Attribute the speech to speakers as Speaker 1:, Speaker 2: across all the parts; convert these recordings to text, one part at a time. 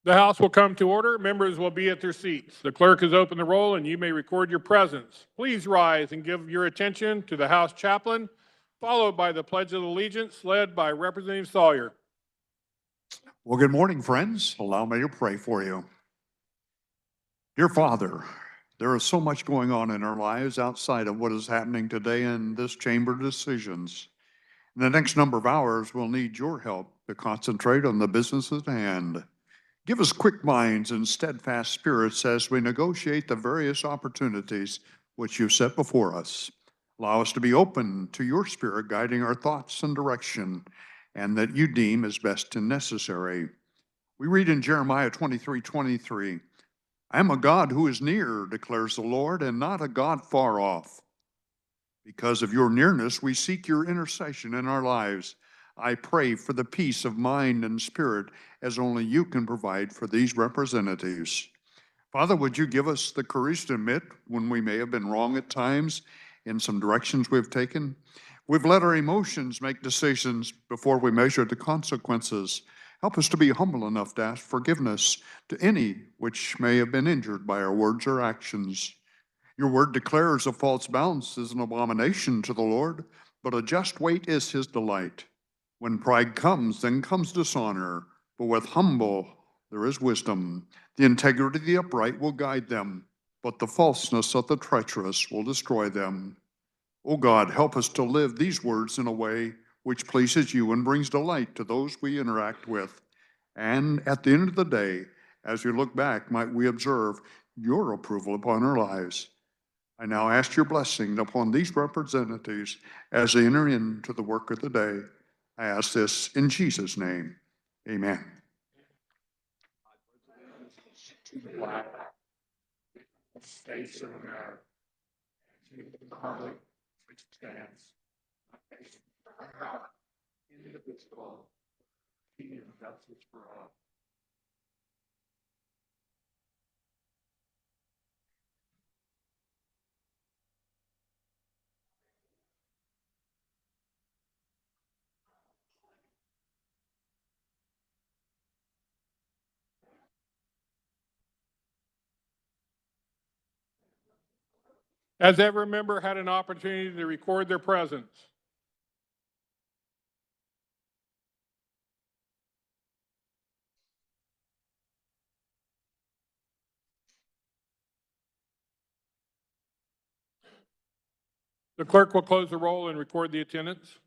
Speaker 1: The House will come to order. Members will be at their seats. The clerk has opened the roll and you may record your presence. Please rise and give your attention to the House chaplain, followed by the Pledge of Allegiance led by Representative Sawyer.
Speaker 2: Well, good morning, friends. Allow me to pray for you. Dear Father, there is so much going on in our lives outside of what is happening today in this chamber of decisions. In the next number of hours, we'll need your help to concentrate on the business at hand. Give us quick minds and steadfast spirits as we negotiate the various opportunities which you've set before us. Allow us to be open to your spirit guiding our thoughts and direction, and that you deem as best and necessary. We read in Jeremiah 23:23, I am a God who is near, declares the Lord, and not a God far off. Because of your nearness, we seek your intercession in our lives. I pray for the peace of mind and spirit as only you can provide for these representatives. Father, would you give us the courage to admit when we may have been wrong at times in some directions we've taken? We've let our emotions make decisions before we measure the consequences. Help us to be humble enough to ask forgiveness to any which may have been injured by our words or actions. Your word declares a false balance is an abomination to the Lord, but a just weight is his delight. When pride comes, then comes dishonor, but with humble there is wisdom. The integrity of the upright will guide them, but the falseness of the treacherous will destroy them. O God, help us to live these words in a way which pleases you and brings delight to those we interact with. And at the end of the day, as we look back, might we observe your approval upon our lives. I now ask your blessing upon these representatives as they enter into the work of the day. I ask this in Jesus' name. Amen. To the flag of the States of America, and to the republic which stands, indivisible, and justice for all.
Speaker 1: Has every member had an opportunity to record their presence? The clerk will close the roll and record the attendance.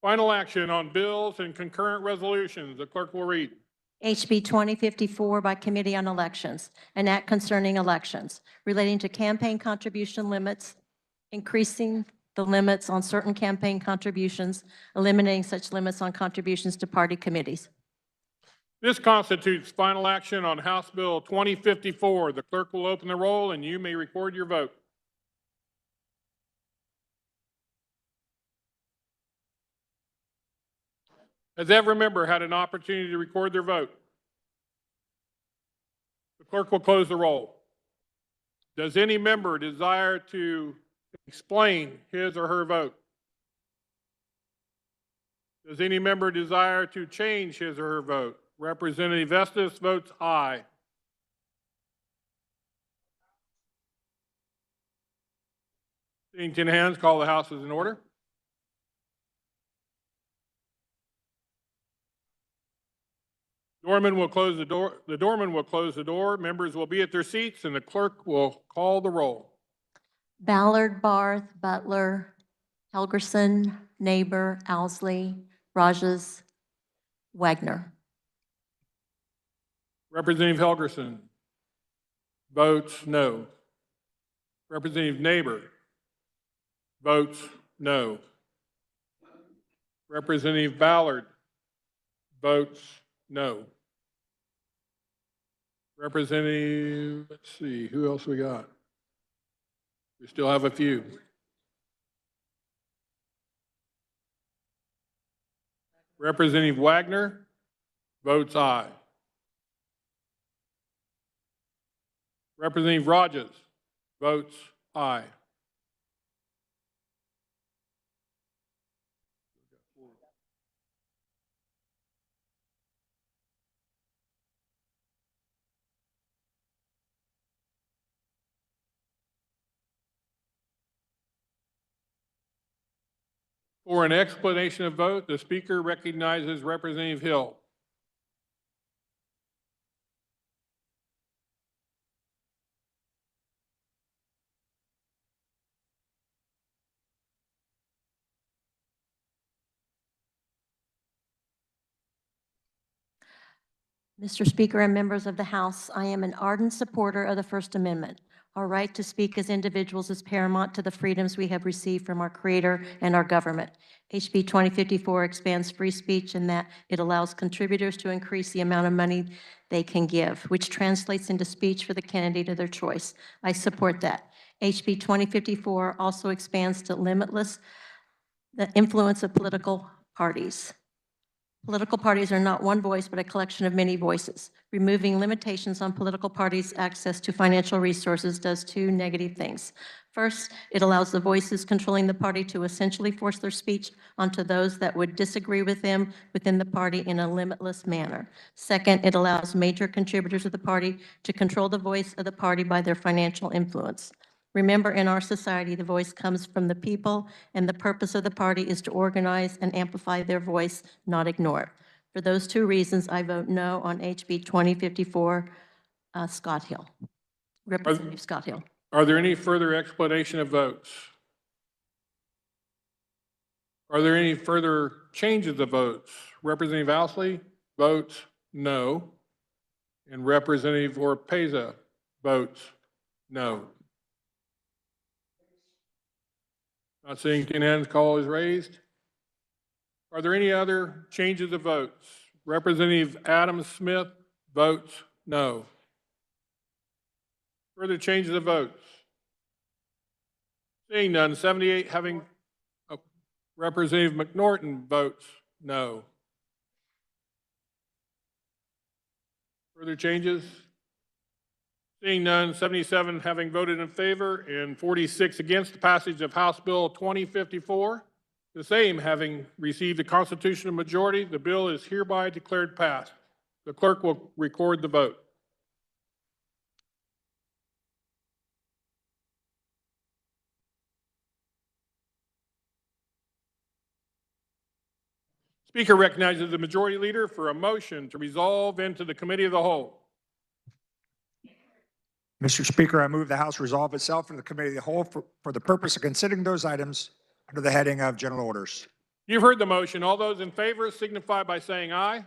Speaker 1: Final action on bills and concurrent resolutions. The clerk will read.
Speaker 3: HB 2054 by Committee on Elections, an act concerning elections relating to campaign contribution limits, increasing the limits on certain campaign contributions, eliminating such limits on contributions to party committees.
Speaker 1: This constitutes final action on House Bill 2054. The clerk will open the roll and you may record your vote. Has every member had an opportunity to record their vote? The clerk will close the roll. Does any member desire to explain his or her vote? Does any member desire to change his or her vote? Representative Estes votes aye. Seeing 10 hands, call the House as in order. Doorman will close the door. The doorman will close the door. Members will be at their seats, and the clerk will call the roll.
Speaker 3: Ballard, Barth, Butler, Helgerson, Neighbor, Owsley, Rajas, Wagner.
Speaker 1: Representative Helgerson votes no. Representative Neighbor votes no. Representative Ballard votes no. Representative, let's see, who else we got? We still have a few. Representative Wagner votes aye. Representative Rogers votes aye. For an explanation of vote, the Speaker recognizes Representative Hill.
Speaker 3: Mr. Speaker and members of the House, I am an ardent supporter of the First Amendment. Our right to speak as individuals is paramount to the freedoms we have received from our Creator and our government. HB 2054 expands free speech in that it allows contributors to increase the amount of money they can give, which translates into speech for the candidate of their choice. I support that. HB 2054 also expands to limitless the influence of political parties. Political parties are not one voice, but a collection of many voices. Removing limitations on political parties' access to financial resources does two negative things. First, it allows the voices controlling the party to essentially force their speech onto those that would disagree with them within the party in a limitless manner. Second, it allows major contributors of the party to control the voice of the party by their financial influence. Remember, in our society, the voice comes from the people, and the purpose of the party is to organize and amplify their voice, not ignore it. For those two reasons, I vote no on HB 2054, Scott Hill, Representative Scott Hill.
Speaker 1: Are there any further explanation of votes? Are there any further changes of votes? Representative Ousley votes no, and Representative Orpeza votes no. Not seeing 10 hands, call is raised. Are there any other changes of votes? Representative Adam Smith votes no. Further changes of votes? Seeing none, 78 having, Representative McNorton votes no. Further changes? Seeing none, 77 having voted in favor and 46 against the passage of House Bill 2054. The same having received a constitutional majority, the bill is hereby declared passed. The clerk will record the vote. Speaker recognizes the majority leader for a motion to resolve into the committee of the whole.
Speaker 4: Mr. Speaker, I move the House resolve itself into the committee of the whole for the purpose of considering those items under the heading of general orders.
Speaker 1: You've heard the motion. All those in favor signify by saying aye.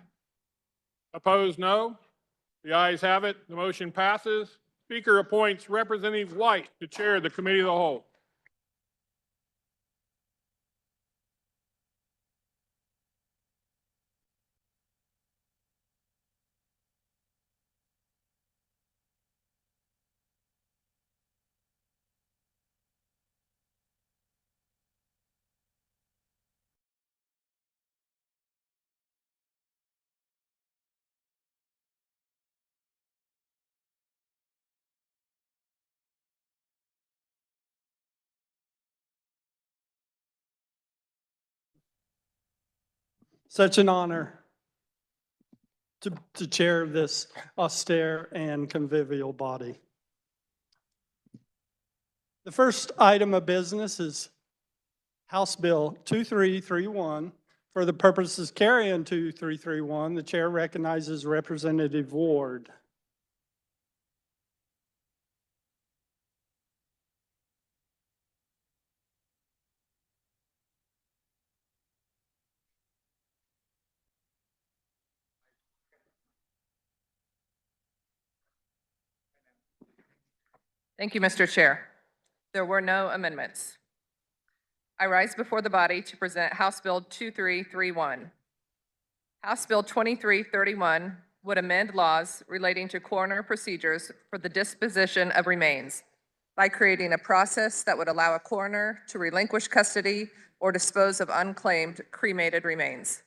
Speaker 1: Opposed, no. The ayes have it. The motion passes. Speaker appoints Representative White to chair the committee of the whole.
Speaker 5: Such an honor to chair this austere and convivial body. The first item of business is House Bill 2331. For the purposes carrying 2331, the chair recognizes Representative Ward.
Speaker 6: Thank you, Mr. Chair. There were no amendments. I rise before the body to present House Bill 2331. House Bill 2331 would amend laws relating to coroner procedures for the disposition of remains by creating a process that would allow a coroner to relinquish custody or dispose of unclaimed cremated remains.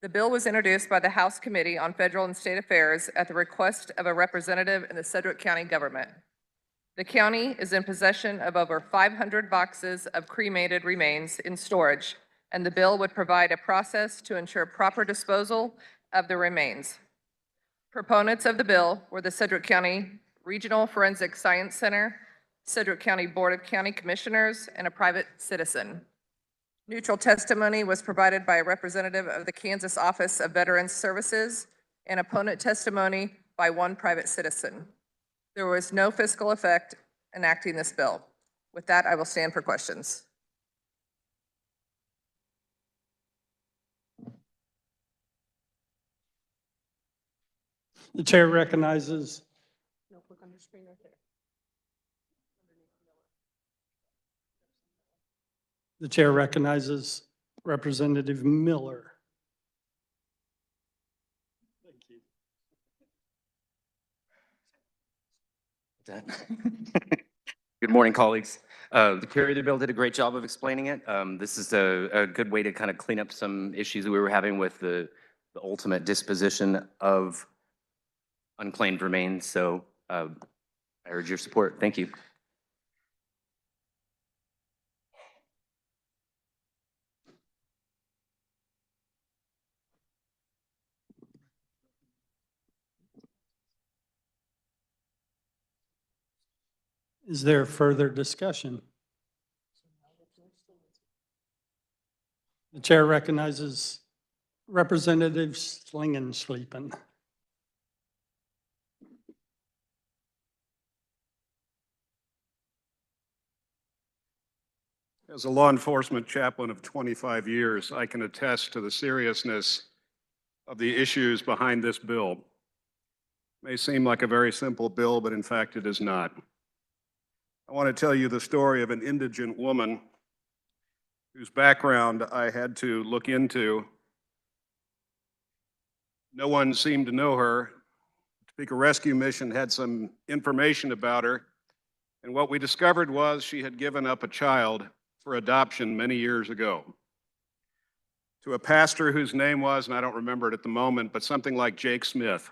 Speaker 6: The bill was introduced by the House Committee on Federal and State Affairs at the request of a representative in the Sedgwick County government. The county is in possession of over 500 boxes of cremated remains in storage, and the bill would provide a process to ensure proper disposal of the remains. Proponents of the bill were the Sedgwick County Regional Forensic Science Center, Sedgwick County Board of County Commissioners, and a private citizen. Neutral testimony was provided by a representative of the Kansas Office of Veterans Services and opponent testimony by one private citizen. There was no fiscal effect enacting this bill. With that, I will stand for questions.
Speaker 5: The chair recognizes.
Speaker 6: Click on your screen right there.
Speaker 5: The chair recognizes Representative Miller. Thank you.
Speaker 7: Good morning, colleagues. The carrier of the bill did a great job of explaining it. This is a good way to kind of clean up some issues that we were having with the ultimate disposition of unclaimed remains. So I urge your support. Thank you.
Speaker 5: Is there further discussion? The chair recognizes Representative Slingenschlepen.
Speaker 8: As a law enforcement chaplain of 25 years, I can attest to the seriousness of the issues behind this bill. It may seem like a very simple bill, but in fact it is not. I want to tell you the story of an indigent woman whose background I had to look into. No one seemed to know her. The Topeka Rescue Mission had some information about her, and what we discovered was she had given up a child for adoption many years ago to a pastor whose name was, and I don't remember it at the moment, but something like Jake Smith.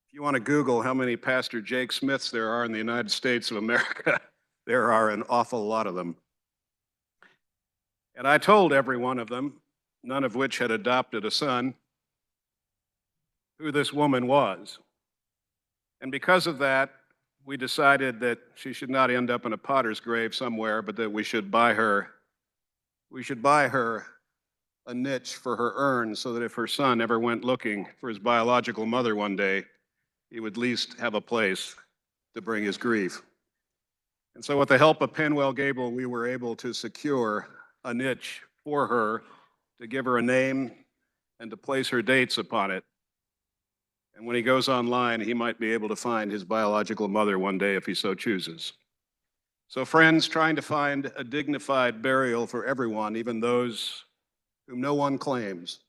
Speaker 8: If you want to Google how many Pastor Jake Smiths there are in the United States of America, there are an awful lot of them. And I told every one of them, none of which had adopted a son, who this woman was. And because of that, we decided that she should not end up in a potter's grave somewhere, but that we should buy her a niche for her urn so that if her son ever went looking for his biological mother one day, he would at least have a place to bring his grief. And so with the help of Penwell Gable, we were able to secure a niche for her, to give her a name and to place her dates upon it. And when he goes online, he might be able to find his biological mother one day if he so chooses. So friends, trying to find a dignified burial for everyone, even those whom no one claims,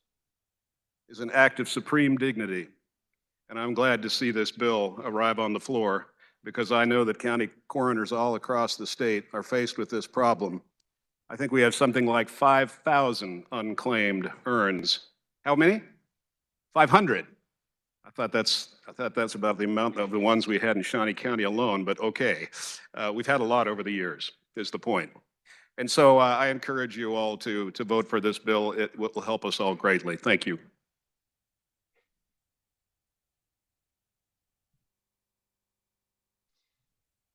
Speaker 8: is an act of supreme dignity. And I'm glad to see this bill arrive on the floor, because I know that county coroners all across the state are faced with this problem. I think we have something like 5,000 unclaimed urns. How many? 500. I thought that's about the amount of the ones we had in Shawnee County alone, but okay. We've had a lot over the years, is the point. And so I encourage you all to vote for this bill. It will help us all greatly. Thank you.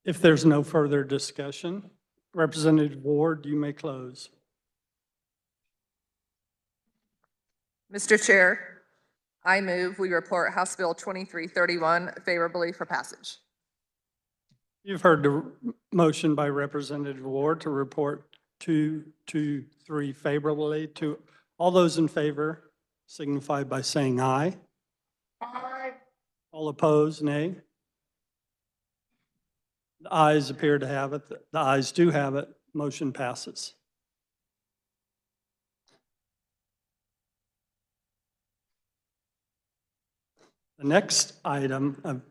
Speaker 5: If there's no further discussion, Representative Ward, you may close.
Speaker 6: Mr. Chair, I move we report House Bill 2331 favorably for passage.
Speaker 5: You've heard the motion by Representative Ward to report 223 favorably. To all those in favor signify by saying aye. Aye. All opposed, nay. The ayes appear to have it. The ayes do have it. Motion passes. The next item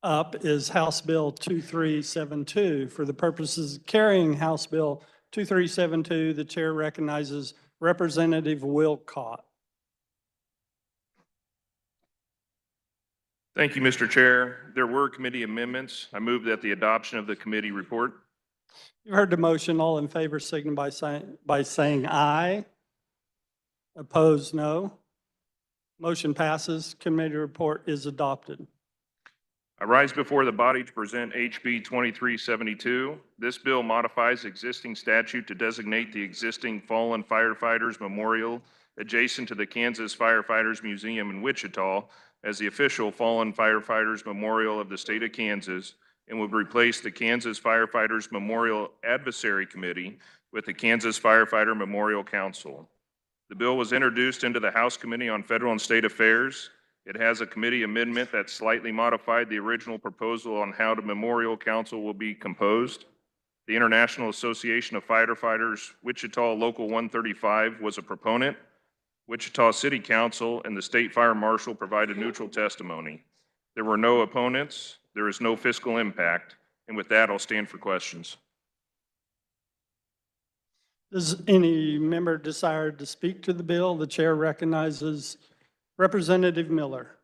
Speaker 5: up is House Bill 2372. For the purposes of carrying House Bill 2372, the chair recognizes Representative Wilcott.
Speaker 9: Thank you, Mr. Chair. There were committee amendments. I move that the adoption of the committee report.
Speaker 5: You've heard the motion. All in favor, signify by saying aye. Opposed, no. Motion passes. Committee report is adopted.
Speaker 9: I rise before the body to present HB 2372. This bill modifies existing statute to designate the existing fallen firefighters memorial adjacent to the Kansas Firefighters Museum in Wichita as the official fallen firefighters memorial of the state of Kansas, and would replace the Kansas Firefighters Memorial Advisory Committee with the Kansas Firefighter Memorial Council. The bill was introduced into the House Committee on Federal and State Affairs. It has a committee amendment that slightly modified the original proposal on how the Memorial Council will be composed. The International Association of Firefighters, Wichita Local 135 was a proponent. Wichita City Council and the State Fire Marshal provided neutral testimony. There were no opponents. There is no fiscal impact. And with that, I'll stand for questions.
Speaker 5: Does any member desire to speak to the bill? The chair recognizes Representative Miller.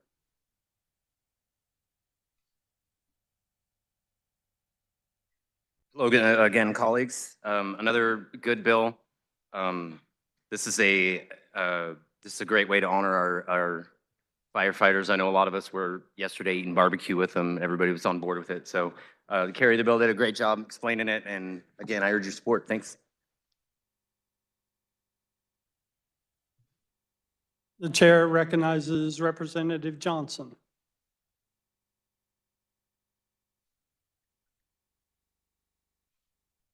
Speaker 7: Hello again, colleagues. Another good bill. This is a great way to honor our firefighters. I know a lot of us were yesterday eating barbecue with them. Everybody was on board with it. So the carrier of the bill did a great job explaining it. And again, I urge your support. Thanks.
Speaker 5: The chair recognizes Representative Johnson.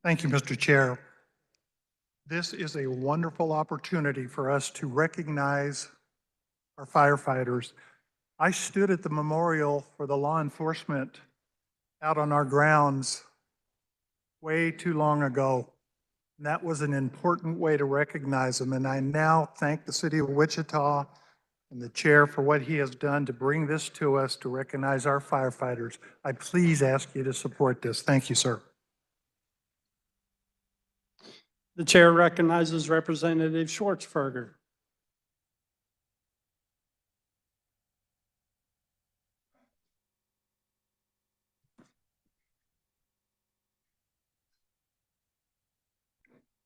Speaker 10: Thank you, Mr. Chair. This is a wonderful opportunity for us to recognize our firefighters. I stood at the memorial for the law enforcement out on our grounds way too long ago. And that was an important way to recognize them. And I now thank the city of Wichita and the chair for what he has done to bring this to us to recognize our firefighters. I please ask you to support this. Thank you, sir.
Speaker 5: The chair recognizes Representative Schwartzberger.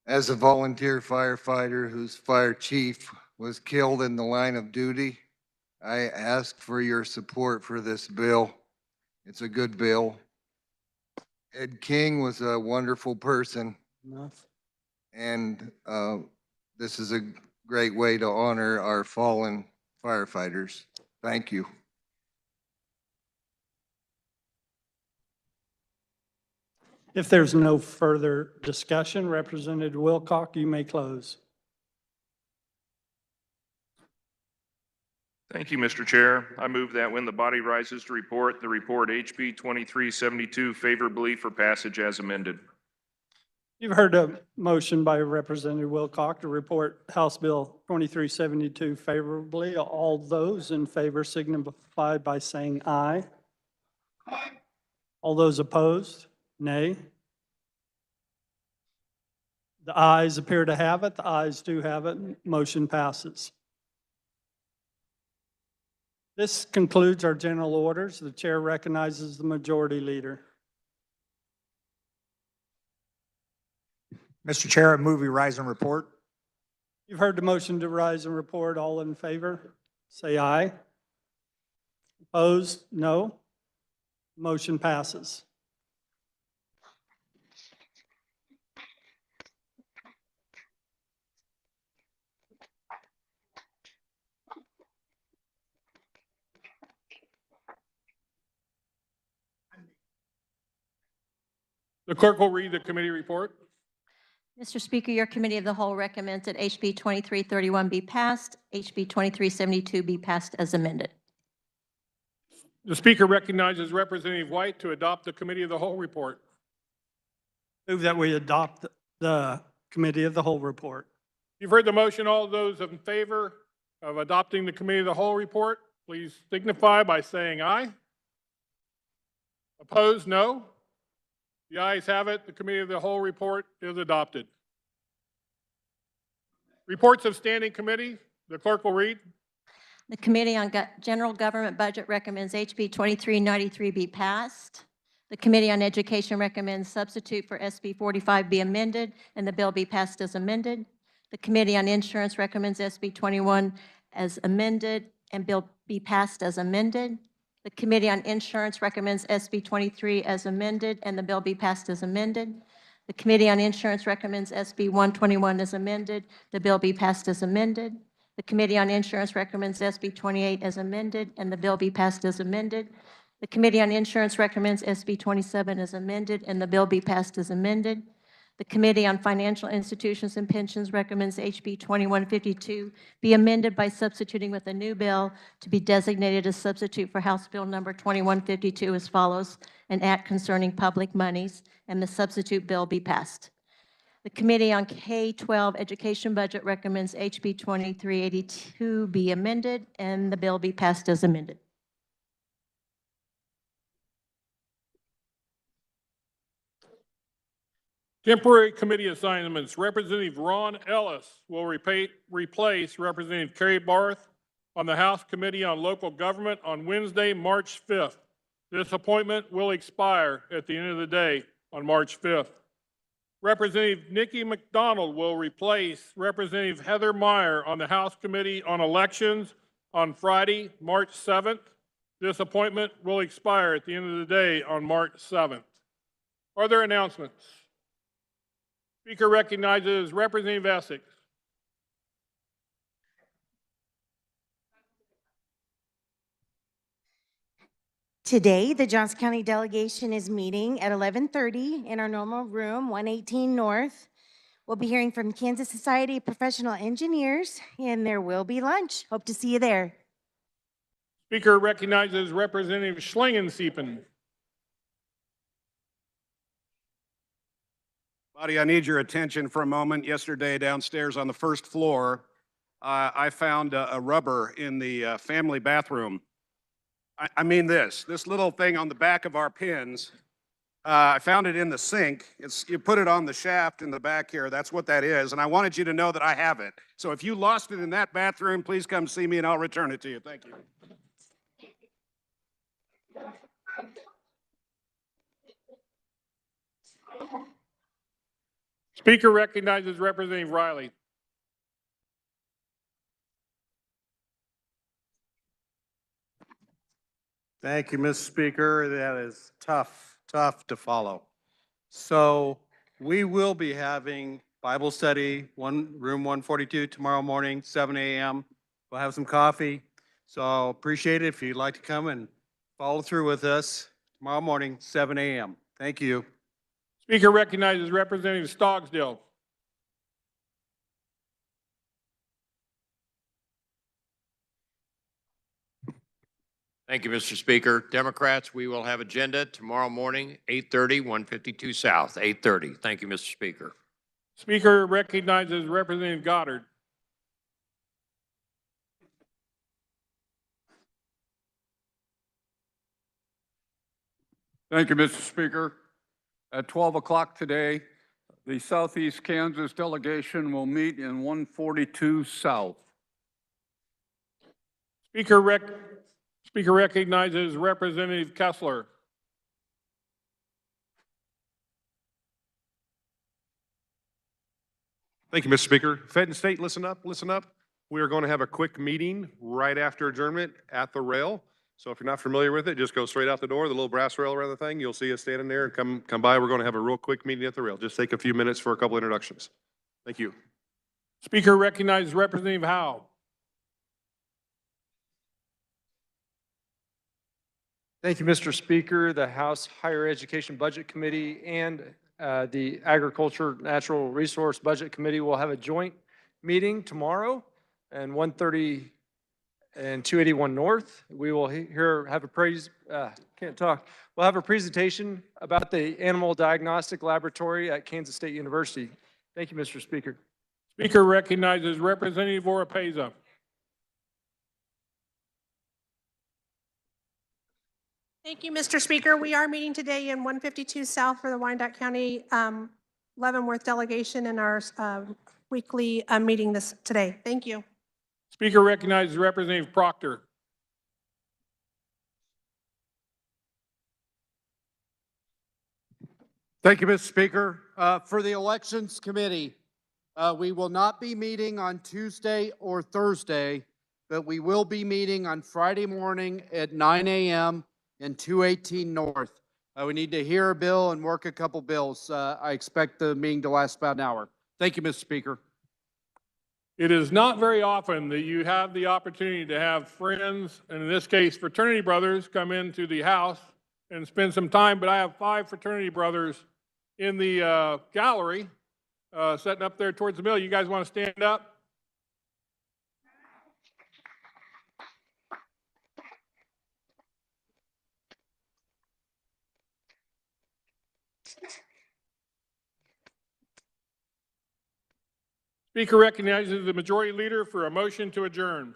Speaker 11: As a volunteer firefighter whose fire chief was killed in the line of duty, I ask for your support for this bill. It's a good bill. Ed King was a wonderful person, and this is a great way to honor our fallen firefighters. Thank you.
Speaker 5: If there's no further discussion, Representative Wilcock, you may close.
Speaker 9: Thank you, Mr. Chair. I move that when the body rises to report, the report HB 2372 favorably for passage as amended.
Speaker 5: You've heard a motion by Representative Wilcock to report House Bill 2372 favorably. All those in favor signify by saying aye. All those opposed, nay. The ayes appear to have it. The ayes do have it. Motion passes. This concludes our general orders. The chair recognizes the majority leader.
Speaker 4: Mr. Chair, I move we rise and report.
Speaker 5: You've heard the motion to rise and report. All in favor, say aye. Opposed, no. Motion passes.
Speaker 1: The clerk will read the committee report.
Speaker 3: Mr. Speaker, your committee of the whole recommends that HB 2331 be passed, HB 2372 be passed as amended.
Speaker 1: The speaker recognizes Representative White to adopt the committee of the whole report.
Speaker 5: Move that we adopt the committee of the whole report.
Speaker 1: You've heard the motion. All those in favor of adopting the committee of the whole report, please signify by saying aye. Opposed, no. The ayes have it. The committee of the whole report is adopted. Reports of standing committee, the clerk will read.
Speaker 3: The Committee on General Government Budget recommends HB 2393 be passed. The Committee on Education recommends substitute for SB 45 be amended and the bill be passed as amended. The Committee on Insurance recommends SB 21 as amended and bill be passed as amended. The Committee on Insurance recommends SB 23 as amended and the bill be passed as amended. The Committee on Insurance recommends SB 121 as amended, the bill be passed as amended. The Committee on Insurance recommends SB 28 as amended and the bill be passed as amended. The Committee on Insurance recommends SB 27 as amended and the bill be passed as amended. The Committee on Financial Institutions and Pensions recommends HB 2152 be amended by substituting with a new bill to be designated as substitute for House Bill number 2152 as follows: an act concerning public monies, and the substitute bill be passed. The Committee on K-12 Education Budget recommends HB 2382 be amended and the bill be passed as amended.
Speaker 1: Temporary committee assignments. Representative Ron Ellis will replace Representative Carrie Barth on the House Committee on Local Government on Wednesday, March 5th. This appointment will expire at the end of the day on March 5th. Representative Nikki McDonald will replace Representative Heather Meyer on the House Committee on Elections on Friday, March 7th. This appointment will expire at the end of the day on March 7th. Are there announcements? Speaker recognizes Representative Essex.
Speaker 12: Today, the Johnson County delegation is meeting at 11:30 in our normal room, 118 North. We'll be hearing from Kansas Society of Professional Engineers, and there will be lunch. Hope to see you there.
Speaker 1: Speaker recognizes Representative Schlingensiepen.
Speaker 8: Body, I need your attention for a moment. Yesterday downstairs on the first floor, I found a rubber in the family bathroom. I mean this little thing on the back of our pins. I found it in the sink. You put it on the shaft in the back here. That's what that is. And I wanted you to know that I have it. So if you lost it in that bathroom, please come see me and I'll return it to you. Thank you.
Speaker 1: Speaker recognizes Representative Riley.
Speaker 13: Thank you, Mr. Speaker. That is tough to follow. So we will be having Bible study, room 142 tomorrow morning, 7 a.m. We'll have some coffee. So I'll appreciate it if you'd like to come and follow through with us tomorrow morning, 7 a.m. Thank you.
Speaker 1: Speaker recognizes Representative Stogsdill.
Speaker 14: Thank you, Mr. Speaker. Democrats, we will have agenda tomorrow morning, 8:30, 152 South, 8:30. Thank you, Mr. Speaker.
Speaker 1: Speaker recognizes Representative Goddard.
Speaker 15: Thank you, Mr. Speaker. At 12 o'clock today, the Southeast Kansas delegation will meet in 142 South.
Speaker 1: Speaker recognizes Representative Kessler.
Speaker 16: Thank you, Mr. Speaker. Fed and State, listen up, listen up. We are going to have a quick meeting right after adjournment at the rail. So if you're not familiar with it, just go straight out the door, the little brass rail around the thing. You'll see us standing there and come by. We're going to have a real quick meeting at the rail. Just take a few minutes for a couple introductions. Thank you.
Speaker 1: Speaker recognizes Representative Howe.
Speaker 17: Thank you, Mr. Speaker. The House Higher Education Budget Committee and the Agriculture Natural Resource Budget Committee will have a joint meeting tomorrow at 1:30 and 281 North. We will We'll have a presentation about the Animal Diagnostic Laboratory at Kansas State University. Thank you, Mr. Speaker.
Speaker 1: Speaker recognizes Representative Oropeza.
Speaker 18: Thank you, Mr. Speaker. We are meeting today in 152 South for the Wyandotte County Leavenworth delegation, and our weekly meeting today. Thank you.
Speaker 1: Speaker recognizes Representative Proctor.
Speaker 19: Thank you, Mr. Speaker. For the Elections Committee, we will not be meeting on Tuesday or Thursday, but we will be meeting on Friday morning at 9 a.m. in 218 North. We need to hear a bill and work a couple bills. I expect the meeting to last about an hour. Thank you, Mr. Speaker.
Speaker 1: It is not very often that you have the opportunity to have friends, and in this case, fraternity brothers, come into the House and spend some time, but I have 5 fraternity brothers in the gallery, sitting up there towards the middle. You guys want to stand up? Speaker recognizes the majority leader for a motion to adjourn.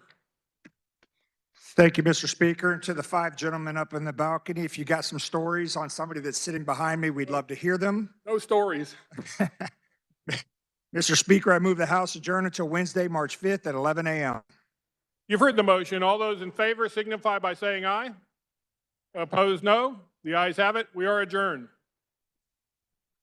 Speaker 4: Thank you, Mr. Speaker. And to the 5 gentlemen up in the balcony, if you got some stories on somebody that's sitting behind me, we'd love to hear them.
Speaker 1: No stories.
Speaker 4: Mr. Speaker, I move the House adjourn until Wednesday, March 5th at 11 a.m.
Speaker 1: You've heard the motion. All those in favor signify by saying aye. Opposed, no. The ayes have it. We are adjourned.